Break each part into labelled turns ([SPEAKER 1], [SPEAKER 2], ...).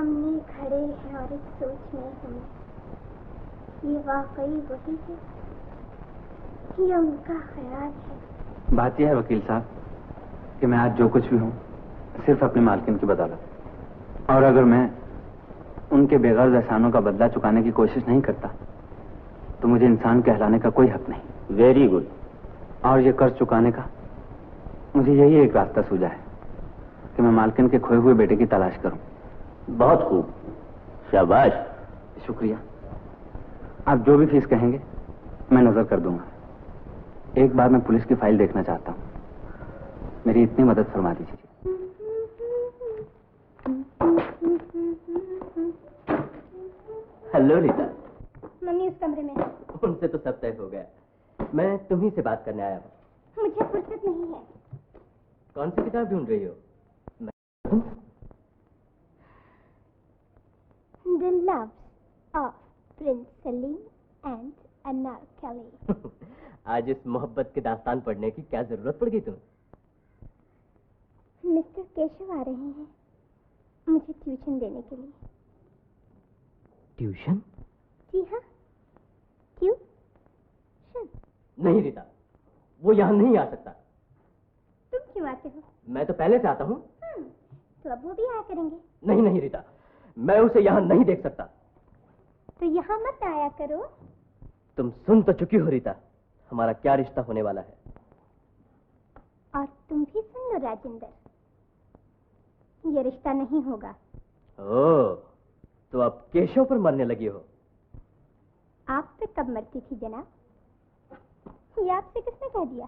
[SPEAKER 1] सामने खड़े हैं और इस सोच में हमें ये वाकई वही है, ये उनका ख्याल है।
[SPEAKER 2] बात यह है वकील साहब कि मैं आज जो कुछ भी हूँ सिर्फ अपनी मालकिन की बदौलत, और अगर मैं उनके बेगर्ज एहसानों का बदला चुकाने की कोशिश नहीं करता तो मुझे इंसान कहलाने का कोई हक नहीं।
[SPEAKER 3] Very good.
[SPEAKER 2] और ये कर्ज चुकाने का मुझे यही एक रास्ता सूझा है कि मैं मालकिन के खोए हुए बेटे की तलाश करूं।
[SPEAKER 3] बहुत खूब, शाबाश।
[SPEAKER 2] शुक्रिया। आप जो भी फीस कहेंगे मैं नजर कर दूंगा। एक बार मैं पुलिस की फाइल देखना चाहता हूं, मेरी इतनी मदद फरमा दीजिए।
[SPEAKER 3] हेलो रीता।
[SPEAKER 1] मम्मी उस कमरे में है।
[SPEAKER 3] उनसे तो सब तय हो गया, मैं तुम्ही से बात करने आया हूँ।
[SPEAKER 1] मुझे फुर्सत नहीं है।
[SPEAKER 3] कौन सी किताब ढूंढ रही हो?
[SPEAKER 1] The Loves of Prince Salim and Anarkali।
[SPEAKER 3] आज इस मोहब्बत की दास्तान पढ़ने की क्या जरूरत पड़ गई तुम्हें?
[SPEAKER 1] मिस्टर केशव आ रहे हैं मुझे ट्यूशन देने के लिए।
[SPEAKER 3] ट्यूशन?
[SPEAKER 1] जी हाँ, ट्यूशन।
[SPEAKER 3] नहीं रीता, वो यहाँ नहीं आ सकता।
[SPEAKER 1] तुम क्यों आते हो?
[SPEAKER 3] मैं तो पहले से आता हूँ।
[SPEAKER 1] तो अब वो भी आया करेंगे।
[SPEAKER 3] नहीं नहीं रीता, मैं उसे यहाँ नहीं देख सकता।
[SPEAKER 1] तो यहाँ मत आया करो।
[SPEAKER 3] तुम सुन तो चुकी हो रीता, हमारा क्या रिश्ता होने वाला है।
[SPEAKER 1] और तुम भी सुन लो राजेंद्र, ये रिश्ता नहीं होगा।
[SPEAKER 3] ओह, तो अब केशव पर मरने लगी हो।
[SPEAKER 1] आप पे कब मरती थी जनाब? ये आपसे किसने कह दिया?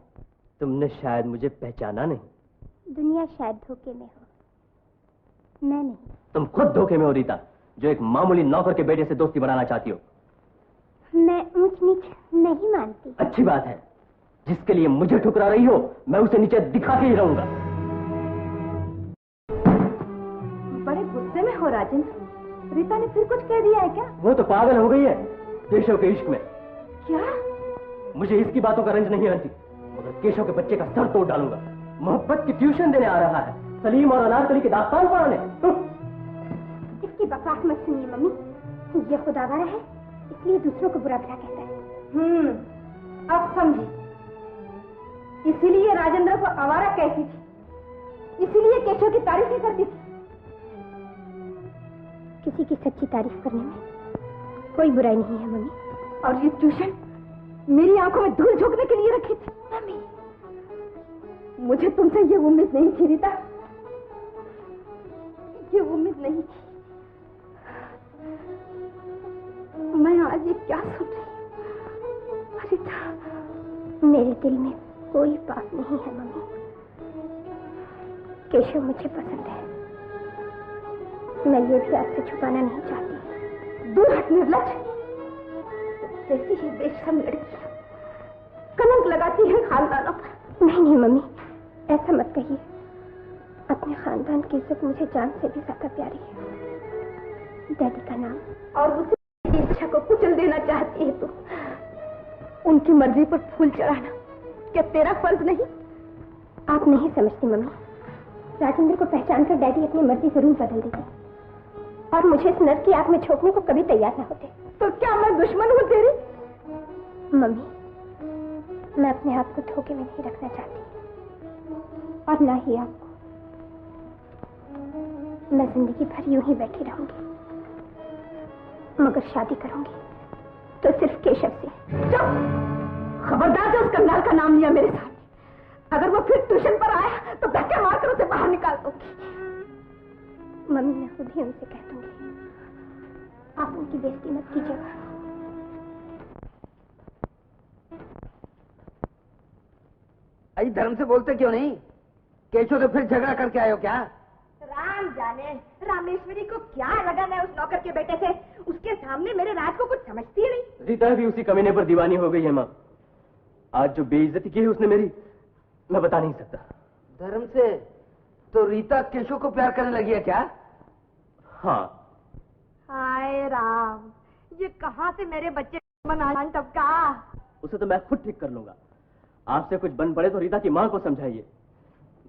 [SPEAKER 3] तुमने शायद मुझे पहचाना नहीं।
[SPEAKER 1] दुनिया शायद धोखे में हो, मैं नहीं।
[SPEAKER 3] तुम खुद धोखे में हो रीता, जो एक मामूली नौकर के बेटे से दोस्ती बनाना चाहती हो।
[SPEAKER 1] मैं ऊंच नीच नहीं मानती।
[SPEAKER 3] अच्छी बात है, जिसके लिए मुझे ठुकरा रही हो मैं उसे नीचे दिखा के ही रहूंगा।
[SPEAKER 1] बड़े गुस्से में हो राजेंद्र, रीता ने फिर कुछ कह दिया है क्या?
[SPEAKER 3] वो तो पागल हो गई है केशव के इश्क में।
[SPEAKER 1] क्या?
[SPEAKER 3] मुझे इसकी बातों का रंज नहीं आती, मगर केशव के बच्चे का सर तोड़ डालूंगा। मोहब्बत की ट्यूशन देने आ रहा है, सलीम और अनारकली की दास्तान पढ़ाने।
[SPEAKER 1] इसकी बकवास मत सुनिए मम्मी, ये खुदावरा है इसलिए दूसरों को बुरा भला कहता है। अब समझी, इसीलिए राजेंद्र को आवारा कहती थी, इसीलिए केशव की तारीफें करती थी। किसी की सच्ची तारीफ करने में कोई बुराई नहीं है मम्मी। और ये ट्यूशन मेरी आंखों में धूल झोंकने के लिए रखी थी। मम्मी, मुझे तुमसे ये उम्मीद नहीं थी रीता, ये उम्मीद नहीं थी। मैं आज ये क्या सुन रही हूँ रीता? मेरे दिल में कोई बात नहीं है मम्मी, केशव मुझे पसंद है, मैं ये भी आपसे छुपाना नहीं चाहती। दूर हट निर्लज, जैसी ही बेशरम लड़की कलंक लगाती है खानदानों पर। नहीं नहीं मम्मी, ऐसा मत कहिए, अपने खानदान की इज्जत मुझे जान से भी ज्यादा प्यारी है। डैडी का नाम और उसी की इच्छा को कुचल देना चाहती है तू। उनकी मर्जी पर फूल चढ़ाना क्या तेरा फर्ज नहीं? आप नहीं समझती मम्मी, राजेंद्र को पहचान कर डैडी अपनी मर्जी जरूर बदल देते और मुझे इस नर्क की आग में छोड़ने को कभी तैयार न होते। तो क्या मैं दुश्मन हूँ तेरी? मम्मी, मैं अपने आप को धोखे में नहीं रखना चाहती और ना ही आपको। मैं जिंदगी भर यूं ही बैठी रहूंगी, मगर शादी करूंगी तो सिर्फ केशव से। खबरदार जो उस कंगाल का नाम लिया मेरे सामने, अगर वो फिर ट्यूशन पर आया तो धक्के मारकर उसे बाहर निकाल दूंगी। मम्मी, मैं खुद ही उनसे कह दूंगी, आप उनकी बेइज्जती मत कीजिएगा।
[SPEAKER 4] अरे धर्म से बोलते क्यों नहीं? केशव तो फिर झगड़ा करके आए हो क्या?
[SPEAKER 1] राम जाने रामेश्वरी को क्या लगा मैं उस नौकर के बेटे से, उसके सामने मेरे राज को कुछ समझती ही नहीं।
[SPEAKER 3] रीता भी उसी कमीने पर दीवानी हो गई है माँ। आज जो बेइज्जती की है उसने मेरी, मैं बता नहीं सकता।
[SPEAKER 4] धर्म से तो रीता केशव को प्यार करने लगी है क्या?
[SPEAKER 3] हाँ।
[SPEAKER 1] हाय राम, ये कहाँ से मेरे बच्चे बना टपका?
[SPEAKER 3] उसे तो मैं खुद ठीक कर लूंगा। आपसे कुछ बन पड़े तो रीता की माँ को समझाइए।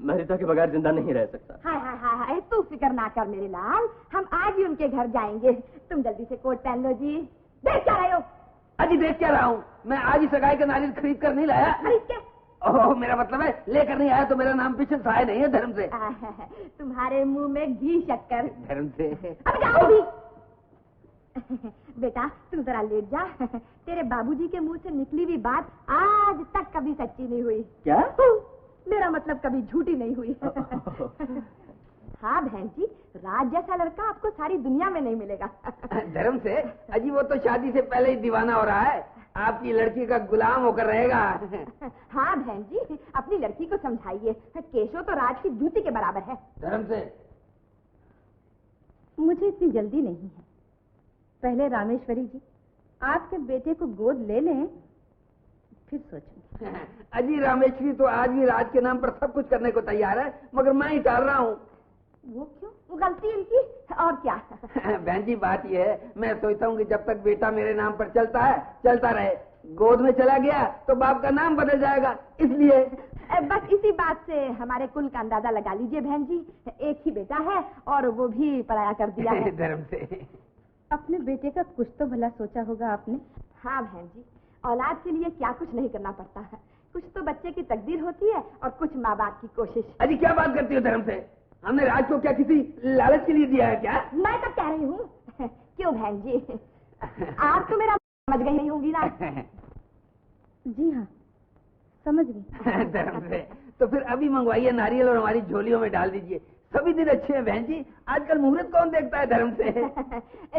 [SPEAKER 3] मैं रीता के बगैर जिंदा नहीं रह सकता।
[SPEAKER 1] हाय हाय हाय हाय, तू फिक्र ना कर मेरे लाल, हम आज ही उनके घर जाएंगे। तुम जल्दी से कोट पहन लो जी। देख क्या रहे हो?
[SPEAKER 4] अजी देख क्या रहा हूँ, मैं आज ही सगाई का नारियल खरीद कर नहीं लाया।
[SPEAKER 1] खरीद के?
[SPEAKER 4] ओह, मेरा मतलब है लेकर नहीं आया तो मेरा नाम पीछे सहाय नहीं है धर्म से।
[SPEAKER 1] तुम्हारे मुंह में घी शक्कर।
[SPEAKER 4] धर्म से।
[SPEAKER 1] अब जाओ भी। बेटा तू जरा लेट जा। तेरे बाबूजी के मुंह से निकली हुई बात आज तक कभी सच्ची नहीं हुई।
[SPEAKER 3] क्या?
[SPEAKER 1] मेरा मतलब कभी झूठी नहीं हुई। हाँ बहन जी, राज जैसा लड़का आपको सारी दुनिया में नहीं मिलेगा।
[SPEAKER 4] धर्म से अजी वो तो शादी से पहले ही दीवाना हो रहा है, आपकी लड़की का गुलाम होकर रहेगा।
[SPEAKER 1] हाँ बहन जी, अपनी लड़की को समझाइए, केशव तो राज की जूती के बराबर है।
[SPEAKER 4] धर्म से
[SPEAKER 1] मुझे इतनी जल्दी नहीं है। पहले रामेश्वरी जी आपके बेटे को गोद ले लें, फिर सोचूंगी।
[SPEAKER 4] अजी रामेश्वरी तो आज भी राज के नाम पर सब कुछ करने को तैयार है, मगर मैं ही टाल रहा हूँ।
[SPEAKER 1] वो क्यों? वो गलती इनकी और क्या?
[SPEAKER 4] बहन जी बात यह है, मैं सोचता हूँ कि जब तक बेटा मेरे नाम पर चलता है चलता रहे, गोद में चला गया तो बाप का नाम बदल जाएगा, इसलिए।
[SPEAKER 1] बस इसी बात से हमारे कुल का अंदाजा लगा लीजिए बहन जी। एक ही बेटा है और वो भी पराया कर दिया है।
[SPEAKER 4] धर्म से
[SPEAKER 1] अपने बेटे का कुछ तो भला सोचा होगा आपने। हाँ बहन जी, औलाद के लिए क्या कुछ नहीं करना पड़ता है। कुछ तो बच्चे की तकदीर होती है और कुछ माँ बाप की कोशिश।
[SPEAKER 4] अजी क्या बात करती हो धर्म से? हमने राज को क्या किसी लालच के लिए दिया है क्या?
[SPEAKER 1] मैं तो कह रही हूँ। क्यों बहन जी, आप तो मेरा समझ गई नहीं होंगी ना? जी हाँ समझ गई।
[SPEAKER 4] धर्म से तो फिर अभी मंगवाइए नारियल और हमारी झोलियों में डाल दीजिए। सभी दिन अच्छे हैं बहन जी, आजकल मुहूर्त कौन देखता है धर्म से?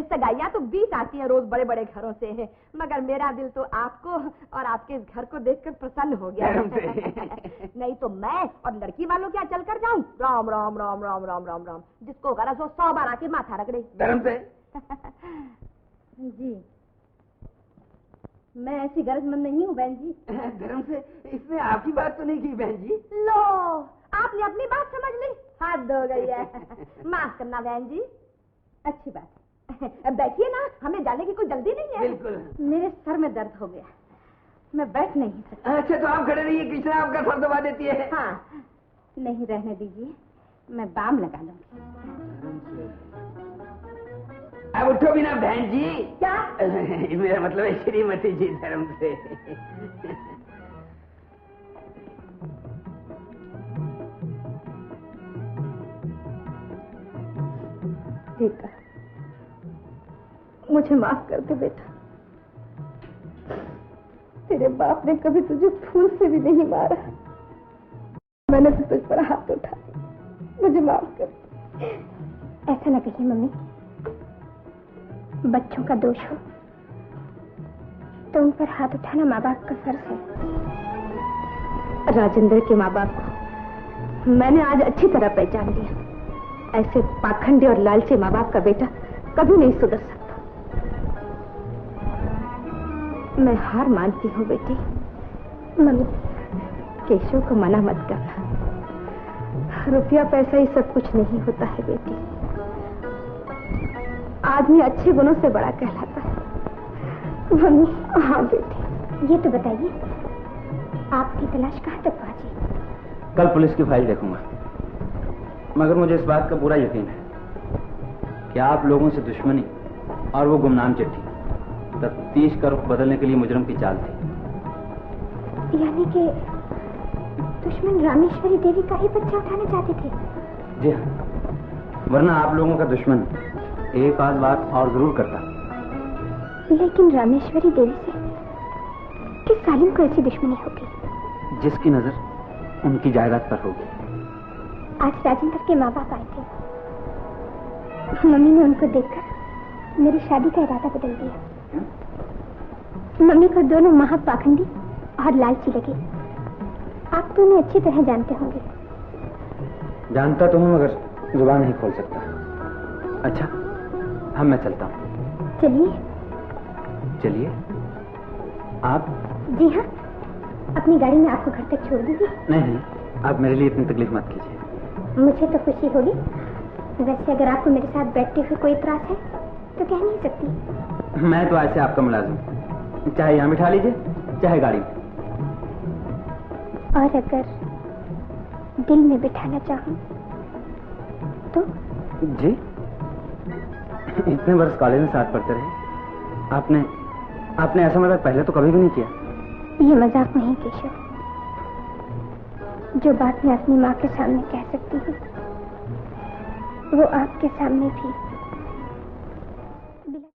[SPEAKER 1] सगाइयाँ तो 20 आती हैं रोज बड़े बड़े घरों से, मगर मेरा दिल तो आपको और आपके इस घर को देखकर प्रसन्न हो गया।
[SPEAKER 4] धर्म से
[SPEAKER 1] नहीं तो मैं और लड़की वालों क्या चल कर जाऊँ? राम राम राम राम राम राम राम, जिसको गरज हो 100 बार आके माथा रगड़े।
[SPEAKER 4] धर्म से
[SPEAKER 1] जी मैं ऐसी गरजमंद नहीं हूँ बहन जी।
[SPEAKER 4] धर्म से इसने आपकी बात तो नहीं की बहन जी।
[SPEAKER 1] लो आपने अपनी बात समझ ली, हद हो गई है। माफ करना बहन जी। अच्छी बात, बैठिए ना, हमें जाने की कोई जल्दी नहीं है।
[SPEAKER 4] बिल्कुल।
[SPEAKER 1] मेरे सर में दर्द हो गया, मैं बैठ नहीं सकती।
[SPEAKER 4] अच्छा तो आप खड़े रहिए, कृष्णा आपका सर दबा देती है।
[SPEAKER 1] हाँ नहीं रहने दीजिए, मैं बाम लगा लूंगी।
[SPEAKER 4] अब उठो भी ना बहन जी।
[SPEAKER 1] क्या?
[SPEAKER 4] मेरा मतलब है श्रीमती जी धर्म से।
[SPEAKER 1] ठीक है, मुझे माफ कर दे बेटा। तेरे बाप ने कभी तुझे फूल से भी नहीं मारा, मैंने तो तुझ पर हाथ उठाया, मुझे माफ कर। ऐसा ना कहिए मम्मी, बच्चों का दोष हो तो उन पर हाथ उठाना माँ बाप का फर्ज है। राजेंद्र के माँ बाप को मैंने आज अच्छी तरह पहचान लिया। ऐसे पाखंडी और लालची माँ बाप का बेटा कभी नहीं सुधर सकता। मैं हार मानती हूँ बेटी। मम्मी केशव को मना मत करना, रुपया पैसा ही सब कुछ नहीं होता है बेटी। आदमी अच्छे गुणों से बड़ा कहलाता है। मम्मी। हाँ बेटी। ये तो बताइए आपकी तलाश कहाँ तक पहुंची?
[SPEAKER 2] कल पुलिस की फाइल देखूंगा, मगर मुझे इस बात का पूरा यकीन है कि आप लोगों से दुश्मनी और वो गुमनाम चिट्ठी तफ्तीश का रुख बदलने के लिए मुजरिम की चाल थी।
[SPEAKER 1] यानी कि दुश्मन रामेश्वरी देवी का ही बच्चा उठाना चाहते थे?
[SPEAKER 2] जी हाँ, वरना आप लोगों का दुश्मन एक आध बात और जरूर करता।
[SPEAKER 1] लेकिन रामेश्वरी देवी से किस सालिम को ऐसी दुश्मनी होगी?
[SPEAKER 2] जिसकी नजर उनकी जायदाद पर होगी।
[SPEAKER 1] आज राजेंद्र के माँ बाप आए थे, मम्मी ने उनको देखकर मेरी शादी का इरादा बदल दिया। मम्मी को दोनों महापाखंडी और लालची लगे। आप तो उन्हें अच्छी तरह जानते होंगे।
[SPEAKER 2] जानता तो हूँ मगर जुबान नहीं खोल सकता। अच्छा हम मैं चलता हूँ।
[SPEAKER 1] चलिए।
[SPEAKER 2] चलिए। आप?
[SPEAKER 1] जी हाँ, अपनी गाड़ी में आपको घर तक छोड़ दूंगी।
[SPEAKER 2] नहीं, आप मेरे लिए इतनी तकलीफ मत कीजिए।
[SPEAKER 1] मुझे तो खुशी होगी। वैसे अगर आपको मेरे साथ बैठते हुए कोई इतराज है तो कह नहीं सकती।
[SPEAKER 2] मैं तो ऐसे आपका मुलाजिम, चाहे यहाँ बिठा लीजिए चाहे गाड़ी में।
[SPEAKER 1] और अगर दिल में बिठाना चाहूं तो?
[SPEAKER 2] जी, इतने वर्ष कॉलेज में साथ पढ़ते रहे, आपने ऐसा मजाक पहले तो कभी भी नहीं किया।
[SPEAKER 1] ये मजाक नहीं केशव। जो बात मैं अपनी माँ के सामने कह सकती हूँ वो आपके सामने भी